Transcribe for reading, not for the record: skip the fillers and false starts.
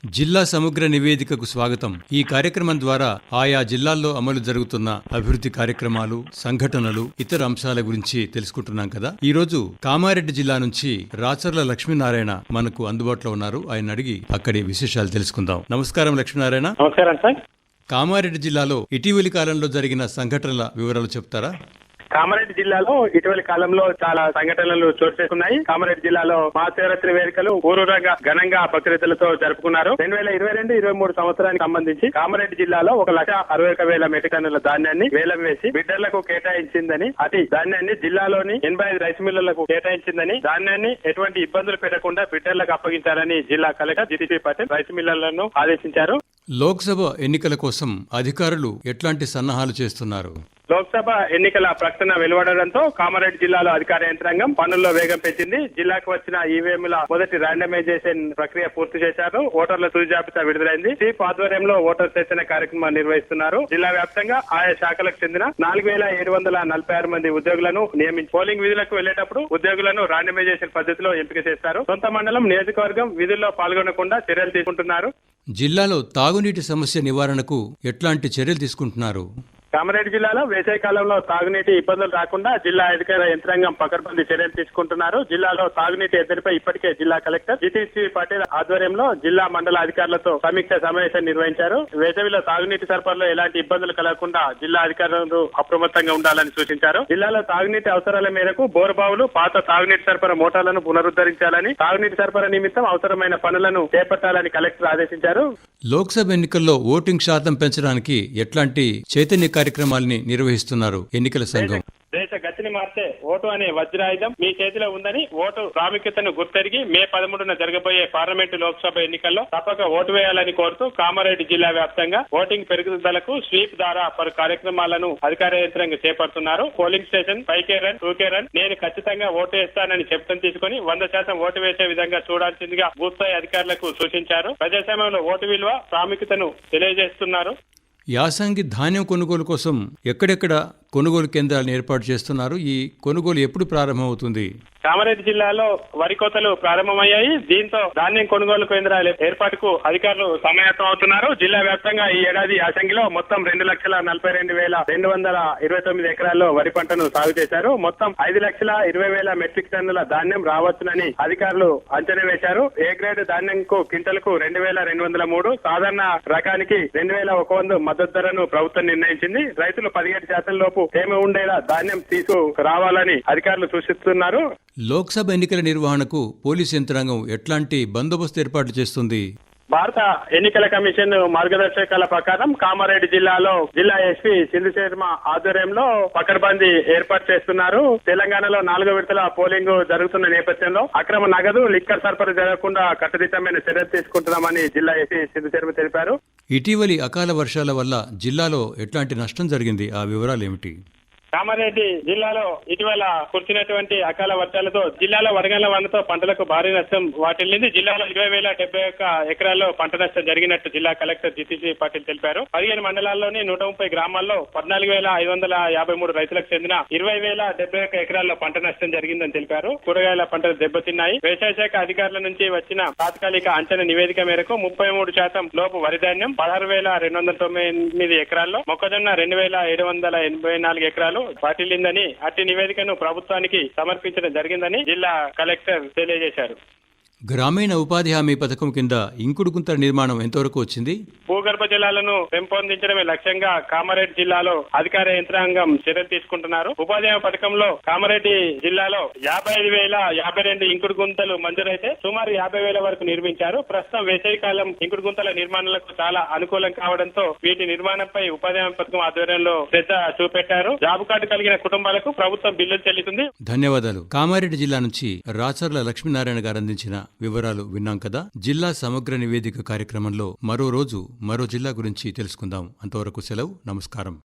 జిల్లా సమగ్ర నివేదికకు స్వాగతం. ఈ కార్యక్రమం ద్వారా ఆయా జిల్లాల్లో అమలు జరుగుతున్న అభివృద్ధి కార్యక్రమాలు, సంఘటనలు, ఇతర అంశాల గురించి తెలుసుకుంటున్నాం కదా. ఈ రోజు కామారెడ్డి జిల్లా నుంచి రాచర్ల లక్ష్మీనారాయణ మనకు అందుబాటులో ఉన్నారు. ఆయన అడిగి అక్కడి విశేషాలు తెలుసుకుందాం. నమస్కారం లక్ష్మీనారాయణ. నమస్కారం సార్. కామారెడ్డి జిల్లాలో ఇటీవలి కాలంలో జరిగిన సంఘటనల వివరాలు చెప్తారా? కామారెడ్డి జిల్లాలో ఇటీవలి కాలంలో చాలా సంఘటనలు చోటు చేసుకున్నాయి. కామారెడ్డి జిల్లాలో మహాశివరాత్రి వేడుకలు ఊరూరంగా ఘనంగా భక్తులతో జరుపుకున్నారు. 2022-23 సంవత్సరానికి సంబంధించి కామారెడ్డి జిల్లాలో 1,61,000 మెట్రిక్ టన్నుల ధాన్యాన్ని వేలం వేసి బిడ్డర్లకు కేటాయించిందని, అతి ధాన్యాన్ని జిల్లాలోని 85 రైస్ మిల్లులకు కేటాయించిందని, ధాన్యాన్ని ఎటువంటి ఇబ్బందులు పెట్టకుండా బిడ్డర్లకు అప్పగించాలని జిల్లా కలెక్టర్ జిటిపి పటేల్ రైస్ మిల్లులను ఆదేశించారు. లోక్సభ ఎన్నికల కోసం అధికారులు ఎట్లాంటి సన్నాహాలు చేస్తున్నారు? లోక్సభ ఎన్నికల ప్రకటన వెలువడడంతో కామారెడ్డి జిల్లాలో అధికార యంత్రాంగం పనుల్లో వేగం పెంచింది. జిల్లాకు వచ్చిన ఈవీఎంల మొదటి ర్యాండమైజేషన్ ప్రక్రియ పూర్తి చేశారు. ఓటర్ల తుది జాబితా విడుదలైంది. స్వీప్ ఆధ్వర్యంలో ఓటర్ శిక్షణ కార్యక్రమం నిర్వహిస్తున్నారు. జిల్లా వ్యాప్తంగా ఆయా శాఖలకు చెందిన 4,746 మంది ఉద్యోగులను నియమించి పోలింగ్ విధులకు వెళ్లేటప్పుడు ఉద్యోగులను ర్యాండమైజేషన్ పద్ధతిలో ఎంపిక చేస్తారు. సొంత మండలం, నియోజకవర్గం విధుల్లో పాల్గొనకుండా చర్యలు తీసుకుంటున్నారు. జిల్లాలో తాగునీటి సమస్య నివారణకు ఎట్లాంటి చర్యలు తీసుకుంటున్నారు? కామారెడ్డి జిల్లాలో వేసవి కాలంలో తాగునీటి ఇబ్బందులు రాకుండా జిల్లా అధికార యంత్రాంగం పకడ్బందీ చర్యలు తీసుకుంటున్నారు. జిల్లాలో తాగునీటి ఎద్దడిపై ఇప్పటికే జిల్లా కలెక్టర్ జిటిపి పటేల్ ఆధ్వర్యంలో జిల్లా మండల అధికారులతో సమీక్ష సమావేశం నిర్వహించారు. వేసవిలో తాగునీటి సరఫరాలో ఎలాంటి ఇబ్బందులు కలగకుండా జిల్లా అధికారులు అప్రమత్తంగా ఉండాలని సూచించారు. జిల్లాలో తాగునీటి అవసరాల మేరకు బోరుబావులు, పాత తాగునీటి సరఫరా మోటార్లను పునరుద్ధరించాలని, తాగునీటి సరఫరా నిమిత్తం అవసరమైన పనులను చేపట్టాలని కలెక్టర్ ఆదేశించారు. లోక్సభ ఎన్నికల్లో ఓటింగ్ శాతం పెంచడానికి ఎట్లాంటి చైతన్య కార్యక్రమాల్ని నిర్వహిస్తున్నారు ఎన్నికల సంఘం? దేశ గతిని మార్చే ఓటు అనే వజ్రాయుధం మీ చేతిలో ఉందని, ఓటు ప్రాముఖ్యతను గుర్తెరిగి మే 13న జరగబోయే పార్లమెంటు, లోక్సభ ఎన్నికల్లో తప్పక ఓటు వేయాలని కోరుతూ కామారెడ్డి జిల్లా వ్యాప్తంగా ఓటింగ్ పెరుగుదలకు స్వీప్ ద్వారా పలు కార్యక్రమాలను అధికార యంత్రాంగం చేపడుతున్నారు. Polling station 5K run, 2K run, నేను ఖచ్చితంగా ఓటు వేస్తానని చెప్తం తీసుకుని 100% ఓటు వేసే విధంగా చూడాల్సిందిగా బూత్ స్థాయి అధికారులకు సూచించారు. ప్రజాస్వామ్యంలో ఓటు విలువ, ప్రాముఖ్యతను తెలియజేస్తున్నారు. యాసంగి ధాన్యం కొనుగోలు కోసం ఎక్కడెక్కడ కొనుగోలు కేంద్రాలను ఏర్పాటు చేస్తున్నారు? ఈ కొనుగోలు ఎప్పుడు ప్రారంభమవుతుంది? కామారెడ్డి జిల్లాలో వరి కోతలు ప్రారంభమయ్యాయి. దీంతో ధాన్యం కొనుగోలు కేంద్రాల ఏర్పాటుకు అధికారులు సమాయత్తం అవుతున్నారు. జిల్లా వ్యాప్తంగా ఈ ఏడాది యాసంగిలో మొత్తం 2,42,229 ఎకరాల్లో వరి పంటను సాగు చేశారు. మొత్తం 5,20,000 మెట్రిక్ టన్నుల ధాన్యం రావచ్చునని అధికారులు అంచనా వేశారు. ఏ గ్రేడ్ ధాన్యంకు క్వింటల్కు 2,203, సాధారణ రకానికి 2,100 మద్దతు ధరను ప్రభుత్వం నిర్ణయించింది. రైతులు 17% లోపు తేమ ఉండేలా ధాన్యం తీసుకురావాలని అధికారులు సూచిస్తున్నారు. లోక్సభ ఎన్నికల నిర్వహణకు పోలీసు యంత్రాంగం ఎట్లాంటి బందోబస్తు ఏర్పాటు చేస్తుంది? భారత ఎన్నికల కమిషన్ మార్గదర్శకాల ప్రకారం కామారెడ్డి జిల్లాలో జిల్లా ఎస్పీ సింధు శర్మ ఆధ్వర్యంలో పకడ్బందీ ఏర్పాటు చేస్తున్నారు. తెలంగాణలో 4వ విడతల పోలింగ్ జరుగుతున్న నేపథ్యంలో అక్రమ నగదు, లిక్కర్ సరఫరా జరగకుండా కట్టుదిట్టమైన చర్యలు తీసుకుంటున్నామని జిల్లా ఎస్పీ సింధు శర్మ తెలిపారు. ఇటీవలి అకాల వర్షాల వల్ల జిల్లాలో ఎట్లాంటి నష్టం జరిగింది? ఆ వివరాలు ఏమిటి? కామారెడ్డి జిల్లాలో ఇటీవల కురిసినటువంటి అకాల వర్షాలతో జిల్లాలో వడగళ్ల వానతో పంటలకు భారీ నష్టం వాటిల్లింది. జిల్లాలో 20,071 ఎకరాల్లో పంట నష్టం జరిగినట్టు జిల్లా కలెక్టర్ జిటిపి పటేల్ తెలిపారు. 15 మండలాల్లోని 130 గ్రామాల్లో 14,553 రైతులకు చెందిన 20,071 ఎకరాల్లో పంట నష్టం జరిగిందని తెలిపారు. కూరగాయల పంటలు దెబ్బతిన్నాయి. వ్యవసాయ శాఖ అధికారుల నుంచి వచ్చిన తాత్కాలిక అంచనా నివేదిక మేరకు 33% లోపు వరి ధాన్యం, 16,299 ఎకరాల్లో మొక్కజొన్న 2,784 ఎకరాలు వాటిల్లిందని, అట్టి నివేదికను ప్రభుత్వానికి సమర్పించడం జరిగిందని జిల్లా కలెక్టర్ తెలియజేశారు. గ్రామీణ ఉపాధి హామీ పథకం కింద ఇంకుడు గుంతల నిర్మాణం ఎంతవరకు వచ్చింది? భూగర్భ జలాలను పెంపొందించడమే లక్ష్యంగా కామారెడ్డి జిల్లాలో అధికార యంత్రాంగం చర్యలు తీసుకుంటున్నారు. ఉపాధి హామీ పథకంలో కామారెడ్డి జిల్లాలో 55,052 ఇంకుడు గుంతలు మంజూరైతే సుమారు 50,000 వరకు నిర్మించారు. ప్రస్తుతం వేసవికాలం ఇంకుడు గుంతల నిర్మాణాలకు చాలా అనుకూలం కావడంతో వీటి నిర్మాణంపై ఉపాధి హామీ పథకం ఆధ్వర్యంలో శ్రద్ధ చూపెట్టారు. జాబ్ కార్డు కలిగిన కుటుంబాలకు ప్రభుత్వం బిల్లులు చెల్లిస్తుంది. ధన్యవాదాలు. కామారెడ్డి జిల్లా నుంచి రాచర్ల లక్ష్మీనారాయణ గారు అందించిన వివరాలు విన్నాం కదా. జిల్లా సమగ్ర నివేదిక కార్యక్రమంలో మరో రోజు మరో జిల్లా గురించి తెలుసుకుందాం. అంతవరకు సెలవు. నమస్కారం.